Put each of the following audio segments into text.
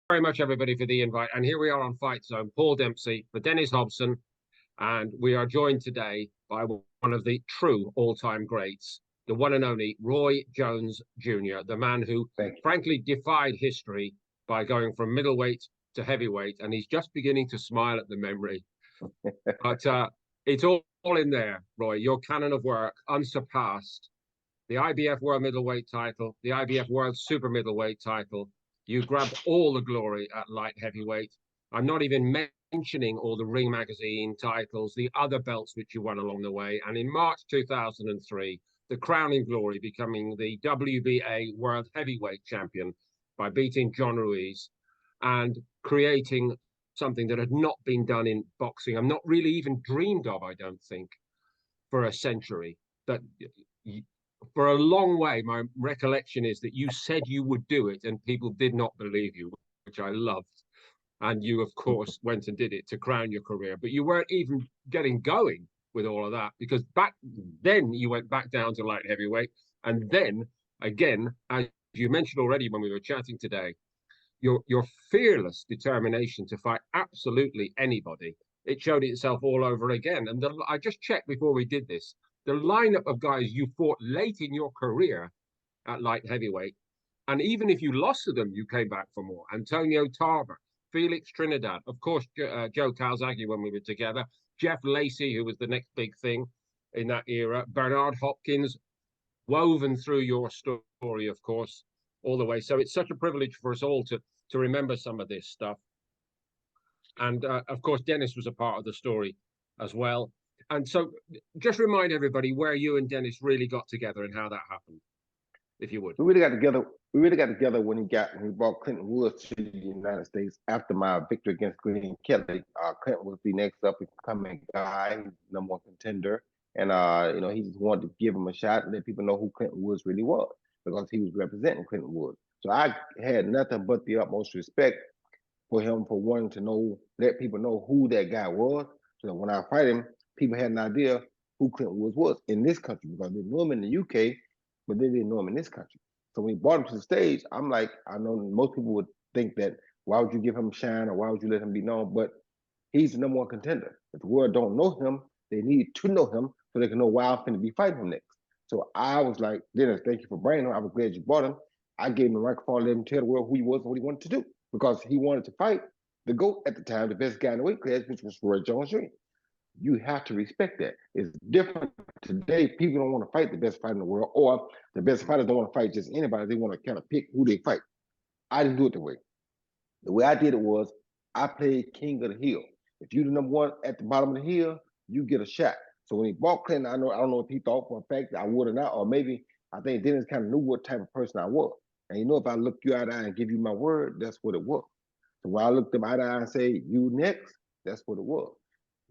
very much, everybody, for the invite. And here we are on Fight Zone, Paul Dempsey for Dennis Hobson. And we are joined today by one of the true all-time greats, the one and only Roy Jones Jr., the man who, frankly, defied history by going from middleweight to heavyweight. And he's just beginning to smile at the memory. But it's all in there, Roy. Your canon of work, unsurpassed. The IBF World Middleweight title, the IBF World Super Middleweight title. You grabbed all the glory at light heavyweight. I'm not even mentioning all the Ring Magazine titles, the other belts which you won along the way. And in March 2003, the crowning glory becoming the WBA World Heavyweight Champion by beating John Ruiz and creating something that had not been done in boxing. I'm not really even dreamed of, I don't think, for a century. That for a long way, my recollection is that you said you would do it and people did not believe you, which I loved. And you, of course, went and did it to crown your career. But you weren't even getting going with all of that, because back then you went back down to light heavyweight. And then, again, as you mentioned already when we were chatting today, your fearless determination to fight absolutely anybody, it showed itself all over again. And I just checked before we did this, the lineup of guys you fought late in your career at light heavyweight, and even if you lost to them, you came back for more. Antonio Tarver, Felix Trinidad, of course, Joe Calzaghe when we were together, Jeff Lacey, who was the next big thing in that era, Bernard Hopkins, woven through your story, of course, all the way. So it's such a privilege for us all to remember some of this stuff. And of course, Dennis was a part of the story as well. And so just remind everybody where you and Dennis really got together and how that happened, if you would. We really got together. We really got together when he brought Clinton Woods to the United States after my victory against Green Kelly. Clinton was the next up and coming guy, number one contender, and he just wanted to give him a shot and let people know who Clinton Woods really was, because he was representing Clinton Woods. So I had nothing but the utmost respect for him for wanting to let people know who that guy was, so that when I fight him, people had an idea who Clinton Woods was in this country, because they knew him in the UK, but they didn't know him in this country. So when he brought him to the stage, I'm like, I know most people would think that, why would you give him shine, or why would you let him be known? But he's the number one contender. If the world don't know him, they need to know him so they can know why I'm going to be fighting him next. So I was like, Dennis, thank you for bringing him. I was glad you brought him. I gave him the microphone, let him tell the world who he was and what he wanted to do, because he wanted to fight the GOAT at the time, the best guy in the weight class, which was Roy Jones Jr. You have to respect that. It's different today. People don't want to fight the best fighter in the world, or the best fighters don't want to fight just anybody. They want to kind of pick who they fight. I didn't do it the way. The way I did it was, I played king of the hill. If you're the number one at the bottom of the hill, you get a shot. So when he bought Clinton, I don't know if he thought for a fact that I would or not, or maybe I think Dennis kind of knew what type of person I was. And if I look you eye to eye and give you my word, that's what it was. So when I looked them eye to eye and say, you next, that's what it was.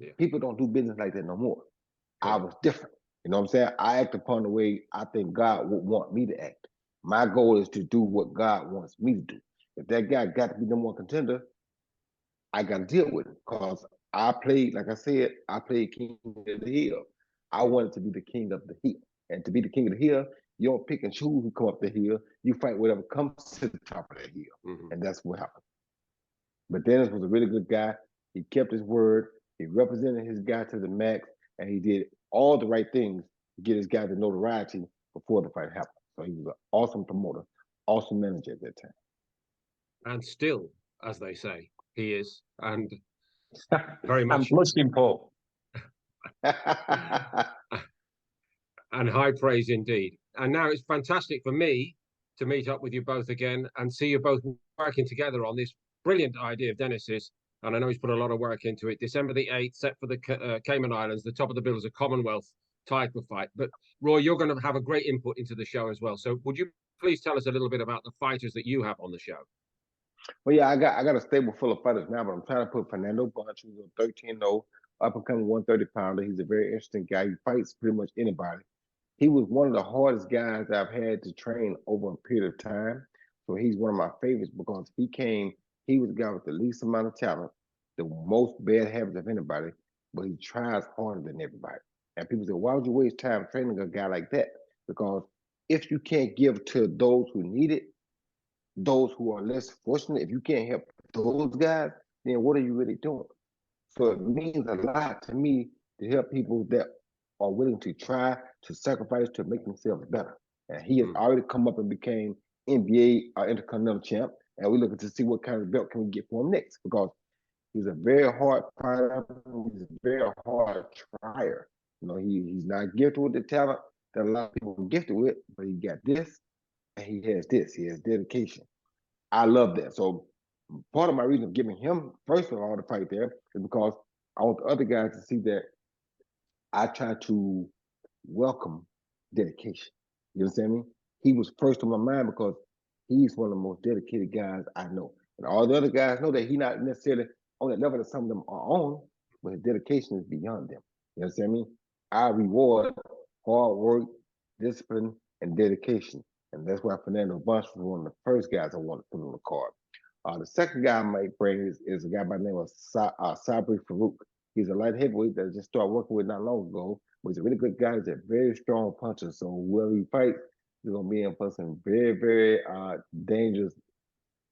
Yeah. People don't do business like that no more. Yeah. I was different. You know what I'm saying? I act upon the way I think God would want me to act. My goal is to do what God wants me to do. If that guy got to be number one contender, I got to deal with it, because I played, like I said, I played king of the hill. I wanted to be the king of the hill. And to be the king of the hill, you don't pick and choose who come up the hill. You fight whatever comes to the top of the hill. Mm-hmm. And that's what happened. But Dennis was a really good guy. He kept his word. He represented his guy to the max, and he did all the right things to get his guy the notoriety before the fight happened. So he was an awesome promoter, awesome manager at that time. And still, as they say, he is. And very much. I'm blushing, Paul. And high praise indeed. And now it's fantastic for me to meet up with you both again and see you both working together on this brilliant idea of Dennis's. And I know he's put a lot of work into it. December the 8th, set for the Cayman Islands. The top of the bill is a Commonwealth title fight. But Roy, you're going to have a great input into the show as well. So would you please tell us a little bit about the fighters that you have on the show? Well, yeah, I got a stable full of fighters now, but I'm trying to put Fernando Bunch, who's a 13-0, up-and-coming 130-pounder. He's a very interesting guy. He fights pretty much anybody. He was one of the hardest guys I've had to train over a period of time. So he's one of my favorites, because he was the guy with the least amount of talent, the most bad habits of anybody, but he tries harder than everybody. And people say, why would you waste time training a guy like that? Because if you can't give to those who need it, those who are less fortunate, if you can't help those guys, then what are you really doing? So it means a lot to me to help people that are willing to try to sacrifice to make themselves better. And he has Mm. already come up and became NBA Intercontinental Champ, and we're looking to see what kind of belt can we get for him next because he's a very hard fighter. He's a very hard trier. You know, he's not gifted with the talent that a lot of people are gifted with, but he got this and he has this. He has dedication. I love that. So part of my reason of giving him first of all the fight there is because I want the other guys to see that I try to welcome dedication. You understand me? He was first on my mind because he's one of the most dedicated guys I know. And all the other guys know that he's not necessarily on that level that some of them are on, but his dedication is beyond them. You understand me? I reward hard work, discipline, and dedication. And that's why Fernando Bunch was one of the first guys I wanted to put on the card. The second guy I might bring is a guy by the name of Sabri Farouk. He's a light heavyweight that I just started working with not long ago. But he's a really good guy. He's a very strong puncher. So whoever he fights, he's gonna be in for some very, very dangerous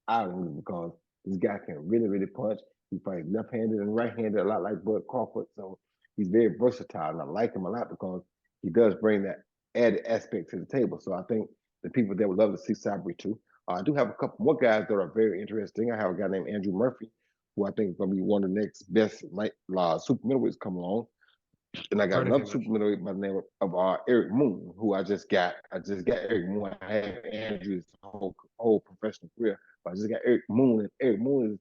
islands because this guy can really, really punch. He fights left-handed and right-handed, a lot like Bud Crawford. So he's very versatile, and I like him a lot because he does bring that added aspect to the table. So I think the people that would love to see Sabri too. I do have a couple more guys that are very interesting. I have a guy named Andrew Murphy, who I think is going to be one of the next best super middleweights come along. And I got Heard of another him super actually. middleweight by the name of Eric Moon, who I just got. I just got Eric Moon. I had Andrew's whole professional career, but I just got Eric Moon. And Eric Moon is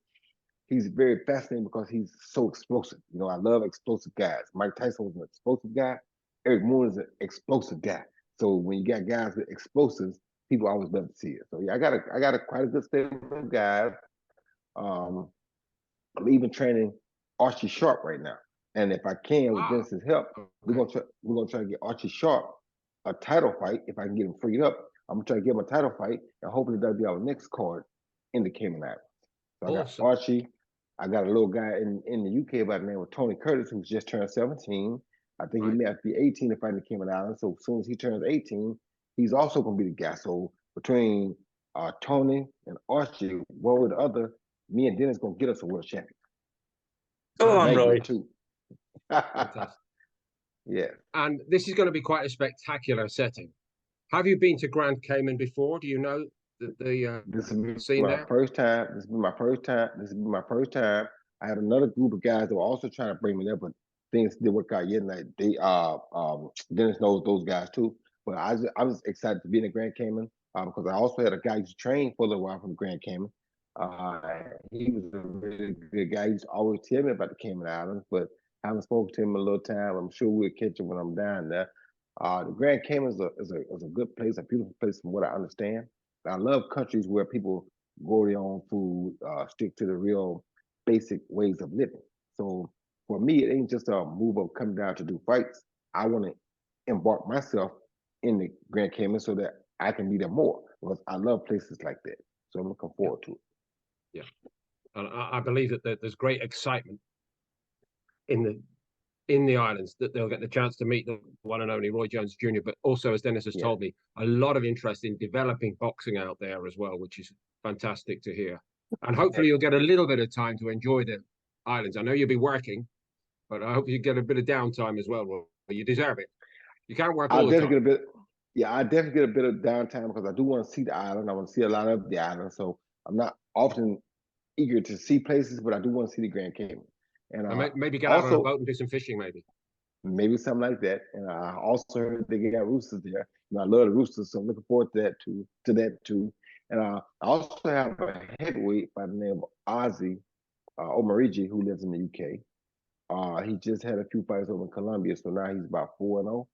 he's very fascinating because he's so explosive. You know, I love explosive guys. Mike Tyson was an explosive guy. Eric Moon is an explosive guy. So when you got guys with explosives, people always love to see it. So yeah, I got a quite a good stable of guys. Um, I'm even training Archie Sharp right now. And if I can, with Ah, Dennis's help, okay. we're gonna try to get Archie Sharp a title fight. If I can get him freed up, I'm gonna try to get him a title fight, and hopefully that'll be our next card in the Cayman Islands. So I got Awesome. Archie. I got a little guy in the UK by the name of Tony Curtis, who's just turned 17. I think he Right. may have to be 18 to fight in the Cayman Islands. So as soon as he turns 18, he's also gonna be the guy. So between Tony and Archie, one or the other, me and Dennis gonna get us a world champion. Go on, Perfect. Magnet Roy. too. Fantastic. Yeah. And this is going to be quite a spectacular setting. Have you been to Grand Cayman before? Do you know the This will be scene my there? first time. This will be my first time. This will be my first time. I had another group of guys that were also trying to bring me there, but things didn't work out yet. And they Dennis knows those guys too. But I was excited to be in the Grand Cayman because I also had a guy who's trained for a little while from the Grand Cayman. Uh, he was a really good guy. He used to always tell me about the Cayman Islands, but I haven't spoken to him in a little time. I'm sure we'll catch him when I'm down there. The Grand Cayman is a good place, a beautiful place from what I understand. I love countries where people grow their own food, stick to the real basic ways of living. So for me, it ain't just a move of coming down to do fights. I want to embark myself in the Grand Cayman so that I can be there more because I love places like that. So I'm looking Yeah, forward to it. yeah. And I believe that there's great excitement in the islands that they'll get the chance to meet the one and only Roy Jones Jr. But also, as Dennis has Yeah. told me, a lot of interest in developing boxing out there as well, which is fantastic to hear. And hopefully, you'll get a little bit of time to enjoy the islands. I know you'll be working, but I hope you get a bit of downtime as well, Roy. You deserve it. You can't work I'll all the definitely time. get a bit. Yeah, I definitely get a bit of downtime because I do want to see the island. I want to see a lot of the island. So I'm not often eager to see places, but I do want to see the Grand Cayman. And And maybe get out on a also boat and do some fishing, maybe. maybe something like that. And I also heard they got roosters there. You know, I love the roosters, so I'm looking forward to that too. And I also have a heavyweight by the name of Ozzy Omarigi who lives in the UK. He just had a few fights over in Colombia, so now he's about 4-0.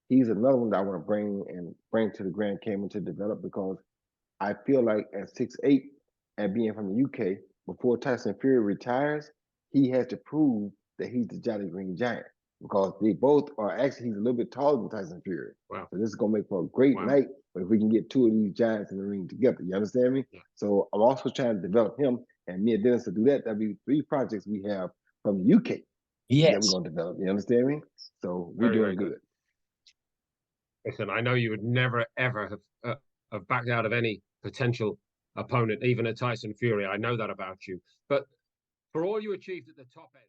He's another one that I want to bring to the Grand Cayman to develop because I feel like at 6'8" and being from the UK, before Tyson Fury retires, he has to prove that he's the Jolly Green Giant because they both are actually he's a little bit taller than Tyson Fury. Wow. So this is gonna make for a great Wow. night. But if we can get two of these giants in the ring together, you understand me? Yeah. So I'm also trying to develop him and me and Dennis to do that. That'll be 3 projects we have from the UK that we're Yes. gonna develop. You understand me? So we're Very, doing very good. good. Listen, I know you would never, ever have backed out of any potential opponent, even a Tyson Fury. I know that about you. But for all you achieved at the top end.